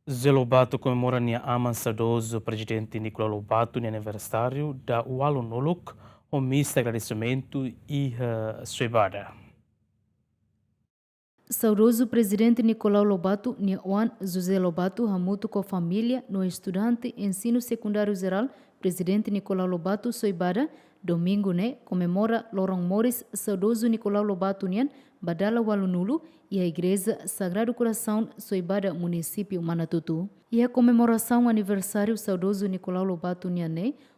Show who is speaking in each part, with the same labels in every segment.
Speaker 1: Zé Lobato comemora nia ama saudoso presidente Nicolau Lobato no aniversário da Ualo Nolok, omissa agradecimento e suebada.
Speaker 2: Saudoso presidente Nicolau Lobato, Juan José Lobato, Ramuto com a família, no estudante ensino secundário geral, presidente Nicolau Lobato, Soibada, domingo, comemora Lorong Morris, saudoso Nicolau Lobato, Badala Walunulo, e a Igreja Sagrado Coração, Soibada, município Manatutu. E a comemoração aniversário saudoso Nicolau Lobato,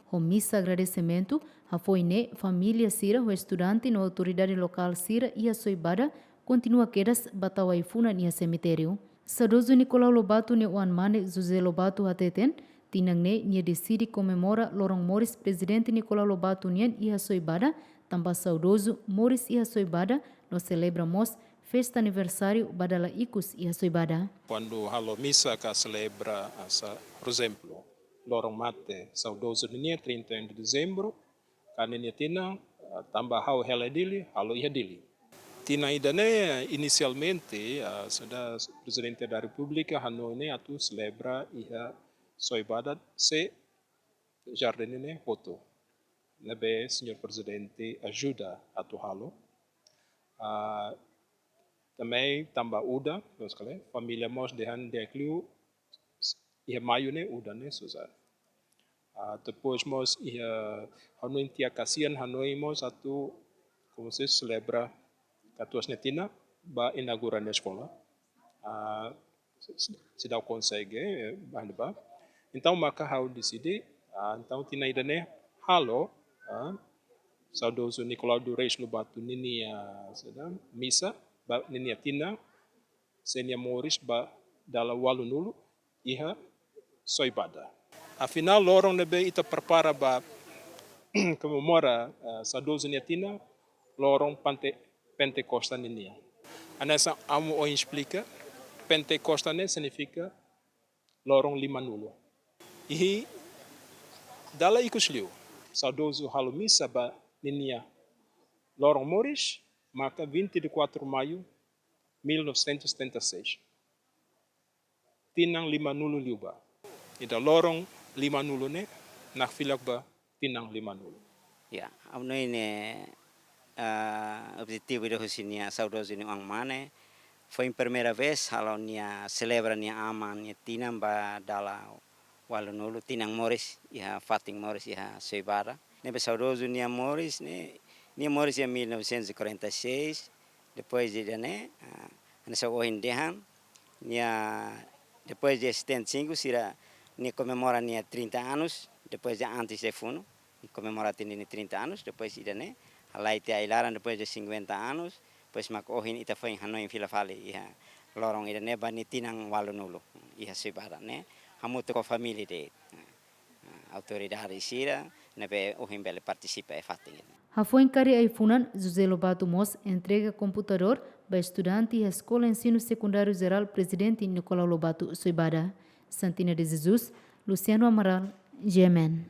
Speaker 2: com missa agradecimento, a foi família Sira, o estudante, na autoridade local Sira e a Soibada, continua quedas batau aifuna nia cemitério. Saudoso Nicolau Lobato ne Juan Mane José Lobato ateten, tinang nia decide comemora Lorong Morris presidente Nicolau Lobato nian e a soibada, tamba saudoso Morris e a soibada, nós celebramos festa aniversário badala icus e a soibada.
Speaker 3: Quando a missa que celebra, por exemplo, Lorong Mate, saudoso dia 31 de dezembro, kanenia tina, tamba hau hela dili, halo iha dili. Tina idane inicialmente, sudah Presidente da República Hanoi atu celebra iha soibadat se jardim ne foto. Nebe Senhor Presidente ajuda atu halo. Também tamba uda, família mos dehan decliu iha maio ne uda ne susar. Depois mos iha Hanoi tia kasian Hanoi mos atu como se celebra 14 netina ba inaugurar na escola. Se dá o consegue, ba. Então maka hau decide, então tina ida ne halo, saudoso Nicolau do Reis Lobato nini missa ba nini tina senia Morris ba dala Walunulo iha soibada. Afinal lorong nebe ita prepara ba comemora saudoso tina lorong Pentecosta nini. Anessa amo o explica, Pentecosta ne significa lorong limanulo. E dala ikusliu, saudoso halomissa ba ninia lorong Morris, marca 24 de maio 1976. Tinang limanulo liuba. E da lorong limanulo ne, nak filak ba tinang limanulo.
Speaker 4: Ya, amo ne objetivo de Rosinia saudoso ni Ang Mane foi a primeira vez halo nia celebra nia ama nia tinam ba dala Walunulo tinang Morris ya Fating Morris ya Soibara nebe saudoso nia Morris nia Morris em 1946 depois de nessa ohin dehan nia depois de 75 sira nia comemora nia 30 anos depois de antes de funo comemora nia 30 anos depois de Alai te ailaran depois de 50 anos, pois makohin ita foi em Hanoi em Vila Vale iha lorong ida ne bani tinang Walunulo iha sebara ne hamuto com a família de autoridade sira nebe ohin bele participa e fating.
Speaker 2: Foi em Cari Aifunan, José Lobato Mos entrega computador para estudante e escola ensino secundário geral presidente Nicolau Lobato Soibada. Santina de Jesus, Luciano Amaral, Gemen.